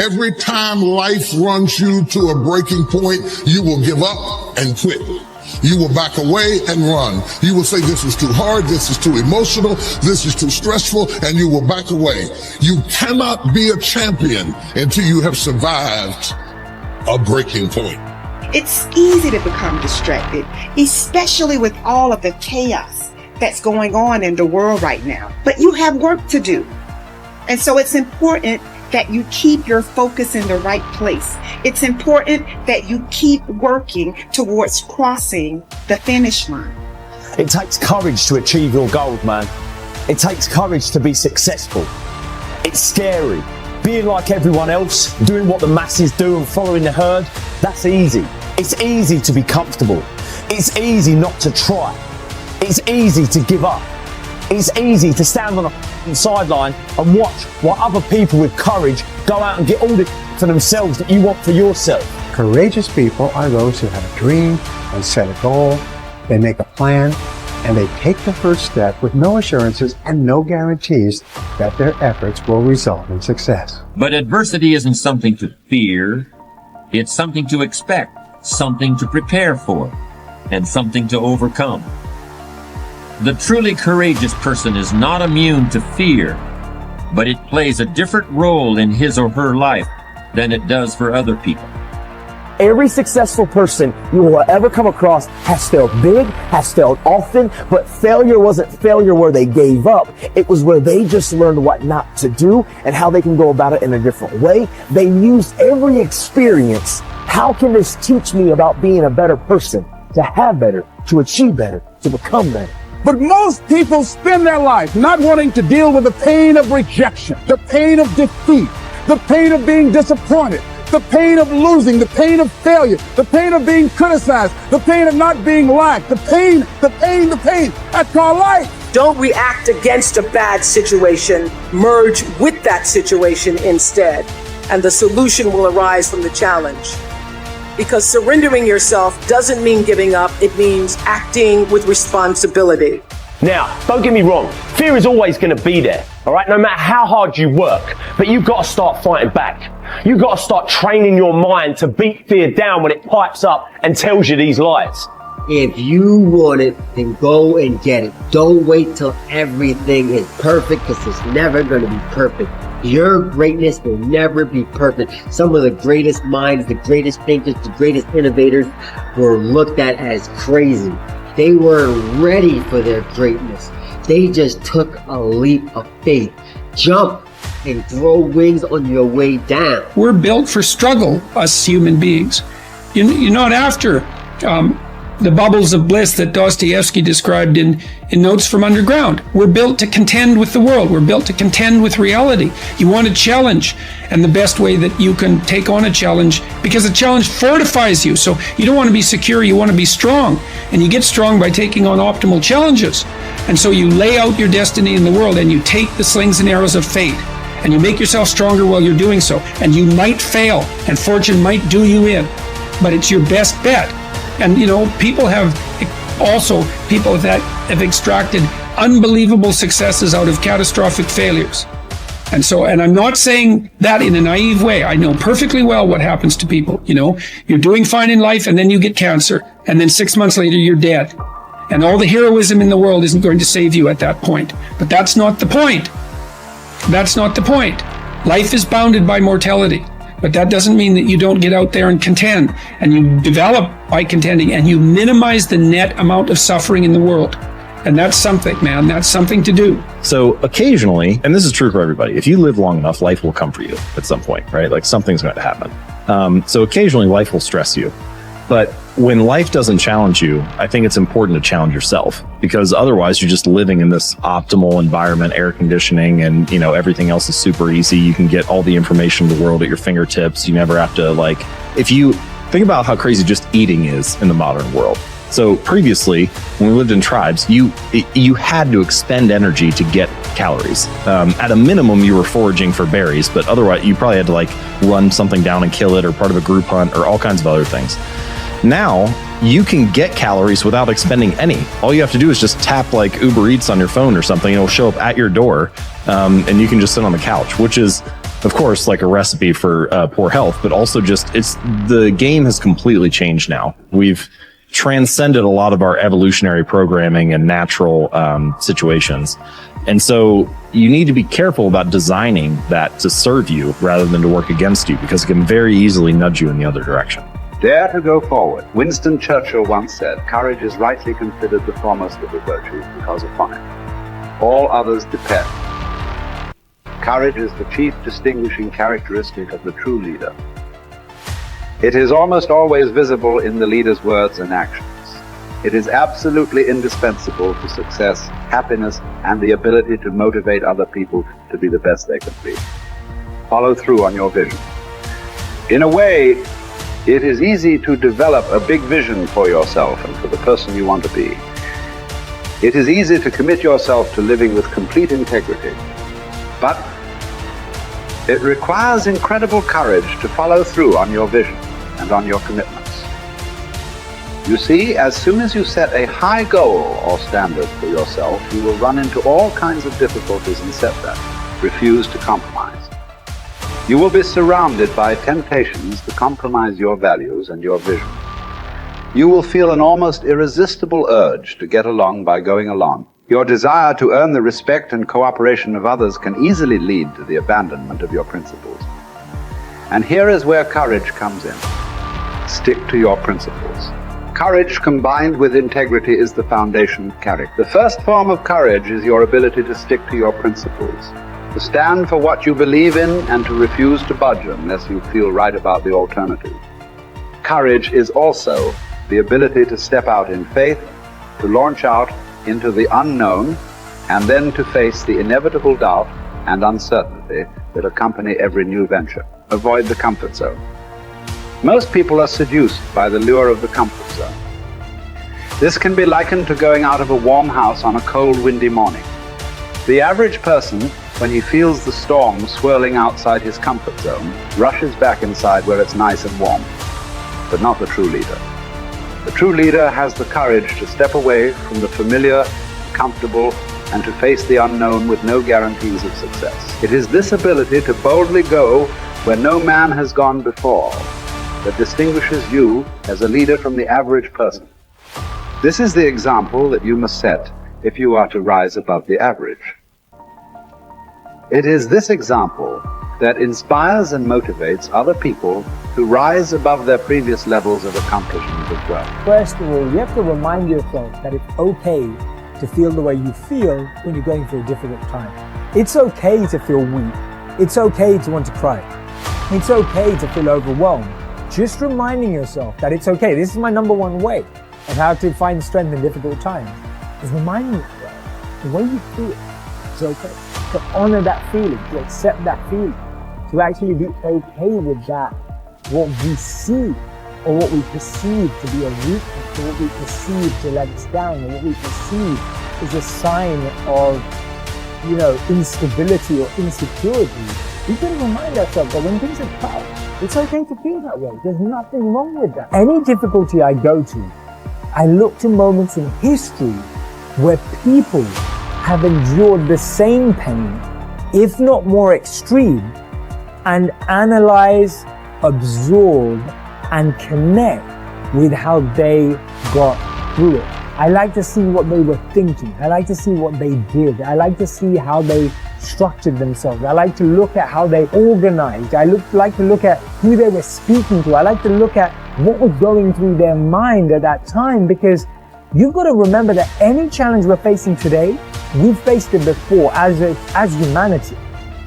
Every time life runs you to a breaking point, you will give up and quit. You will back away and run. You will say, this is too hard, this is too emotional, this is too stressful, and you will back away. You cannot be a champion until you have survived a breaking point. It's easy to become distracted, especially with all of the chaos that's going on in the world right now. But you have work to do. And so it's important that you keep your focus in the right place. It's important that you keep working towards crossing the finish line. It takes courage to achieve your goals, man. It takes courage to be successful. It's scary. Being like everyone else, doing what the masses do and following the herd, that's easy. It's easy to be comfortable. It's easy not to try. It's easy to give up. It's easy to stand on a sideline and watch while other people with courage go out and get all the for themselves that you want for yourself. Courageous people are those who have a dream and set a goal. They make a plan and they take the first step with no assurances and no guarantees that their efforts will result in success. But adversity isn't something to fear. It's something to expect, something to prepare for, and something to overcome. The truly courageous person is not immune to fear, but it plays a different role in his or her life than it does for other people. Every successful person you will ever come across has failed big, has failed often, but failure wasn't failure where they gave up. It was where they just learned what not to do and how they can go about it in a different way. They used every experience. How can this teach me about being a better person, to have better, to achieve better, to become better? But most people spend their life not wanting to deal with the pain of rejection, the pain of defeat, the pain of being disappointed, the pain of losing, the pain of failure, the pain of being criticized, the pain of not being liked, the pain. That's called life. Don't react against a bad situation. Merge with that situation instead, and the solution will arise from the challenge. Because surrendering yourself doesn't mean giving up. It means acting with responsibility. Now, don't get me wrong. Fear is always going to be there, all right? No matter how hard you work, but you've got to start fighting back. You've got to start training your mind to beat fear down when it pipes up and tells you these lies. If you want it, then go and get it. Don't wait till everything is perfect, because it's never going to be perfect. Your greatness will never be perfect. Some of the greatest minds, the greatest thinkers, the greatest innovators were looked at as crazy. They weren't ready for their greatness. They just took a leap of faith. Jump and grow wings on your way down. We're built for struggle, us human beings. You're not after the bubbles of bliss that Dostoevsky described in Notes from Underground. We're built to contend with the world. We're built to contend with reality. You want a challenge, and the best way that you can take on a challenge, because a challenge fortifies you. So you don't want to be secure, you want to be strong. And you get strong by taking on optimal challenges. And so you lay out your destiny in the world, and you take the slings and arrows of fate, and you make yourself stronger while you're doing so. And you might fail, and fortune might do you in, but it's your best bet. And people that have extracted unbelievable successes out of catastrophic failures. And I'm not saying that in a naive way. I know perfectly well what happens to people. You're doing fine in life, and then you get cancer, and then 6 months later you're dead. And all the heroism in the world isn't going to save you at that point. But that's not the point. That's not the point. Life is bounded by mortality. But that doesn't mean that you don't get out there and contend, and you develop by contending, and you minimize the net amount of suffering in the world. And that's something, man. That's something to do. So occasionally, and this is true for everybody, if you live long enough, life will come for you at some point, right? Like something's going to happen. So occasionally life will stress you. But when life doesn't challenge you, I think it's important to challenge yourself, because otherwise you're just living in this optimal environment, air conditioning, and everything else is super easy. You can get all the information in the world at your fingertips. You never have to if you think about how crazy just eating is in the modern world. So previously, when we lived in tribes, you had to expend energy to get calories. At a minimum, you were foraging for berries, but otherwise you probably had to run something down and kill it, or part of a group hunt, or all kinds of other things. Now, you can get calories without expending any. All you have to do is just tap Uber Eats on your phone or something. It'll show up at your door, and you can just sit on the couch, which is of course, like a recipe for poor health, but also just the game has completely changed now. We've transcended a lot of our evolutionary programming and natural situations. And so you need to be careful about designing that to serve you rather than to work against you, because it can very easily nudge you in the other direction. Dare to go forward. Winston Churchill once said, courage is rightly considered the foremost of the virtues because upon it all others depend. Courage is the chief distinguishing characteristic of the true leader. It is almost always visible in the leader's words and actions. It is absolutely indispensable to success, happiness, and the ability to motivate other people to be the best they can be. Follow through on your vision. In a way, it is easy to develop a big vision for yourself and for the person you want to be. It is easy to commit yourself to living with complete integrity. But it requires incredible courage to follow through on your vision and on your commitments. You see, as soon as you set a high goal or standard for yourself, you will run into all kinds of difficulties and setbacks. Refuse to compromise. You will be surrounded by temptations to compromise your values and your vision. You will feel an almost irresistible urge to get along by going along. Your desire to earn the respect and cooperation of others can easily lead to the abandonment of your principles. And here is where courage comes in. Stick to your principles. Courage combined with integrity is the foundation of character. The first form of courage is your ability to stick to your principles, to stand for what you believe in and to refuse to budge unless you feel right about the alternative. Courage is also the ability to step out in faith, to launch out into the unknown, and then to face the inevitable doubt and uncertainty that accompany every new venture. Avoid the comfort zone. Most people are seduced by the lure of the comfort zone. This can be likened to going out of a warm house on a cold, windy morning. The average person, when he feels the storm swirling outside his comfort zone, rushes back inside where it's nice and warm. But not the true leader. The true leader has the courage to step away from the familiar, comfortable, and to face the unknown with no guarantees of success. It is this ability to boldly go where no man has gone before that distinguishes you as a leader from the average person. This is the example that you must set if you are to rise above the average. It is this example that inspires and motivates other people to rise above their previous levels of accomplishment as well. First of all, you have to remind yourself that it's okay to feel the way you feel when you're going through a difficult time. It's okay to feel weak. It's okay to want to cry. It's okay to feel overwhelmed. Just reminding yourself that it's okay. This is my number one way of how to find strength in difficult times, is reminding yourself the way you feel is okay. To honor that feeling, to accept that feeling, to actually be okay with that, what we see or what we perceive to be a weakness, or what we perceive to let us down, or what we perceive is a sign of, instability or insecurity. We can remind ourselves that when things are tough, it's okay to feel that way. There's nothing wrong with that. Any difficulty I go to, I look to moments in history where people have endured the same pain, if not more extreme, and analyze, absorb, and connect with how they got through it. I like to see what they were thinking. I like to see what they did. I like to see how they structured themselves. I like to look at how they organized. I like to look at who they were speaking to. I like to look at what was going through their mind at that time, because you've got to remember that any challenge we're facing today, we've faced it before as humanity,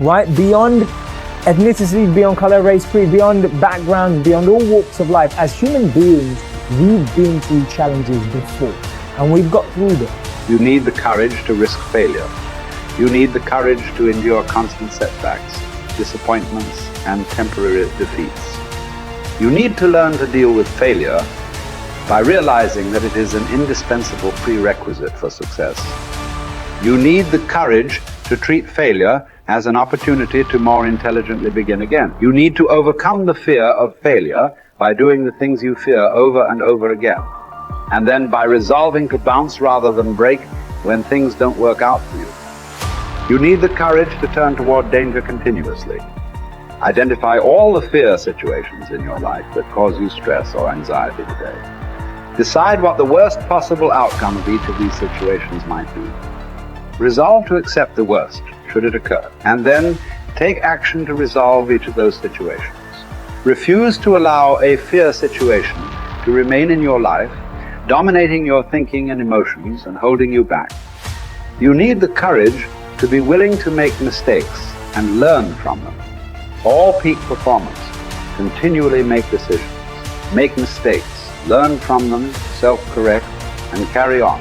right? Beyond ethnicity, beyond color, race, creed, beyond backgrounds, beyond all walks of life, as human beings, we've been through challenges before, and we've got through them. You need the courage to risk failure. You need the courage to endure constant setbacks, disappointments, and temporary defeats. You need to learn to deal with failure by realizing that it is an indispensable prerequisite for success. You need the courage to treat failure as an opportunity to more intelligently begin again. You need to overcome the fear of failure by doing the things you fear over and over again, and then by resolving to bounce rather than break when things don't work out for you. You need the courage to turn toward danger continuously. Identify all the fear situations in your life that cause you stress or anxiety today. Decide what the worst possible outcome of each of these situations might be. Resolve to accept the worst, should it occur, and then take action to resolve each of those situations. Refuse to allow a fear situation to remain in your life, dominating your thinking and emotions and holding you back. You need the courage to be willing to make mistakes and learn from them. All peak performers continually make decisions, make mistakes, learn from them, self-correct, and carry on.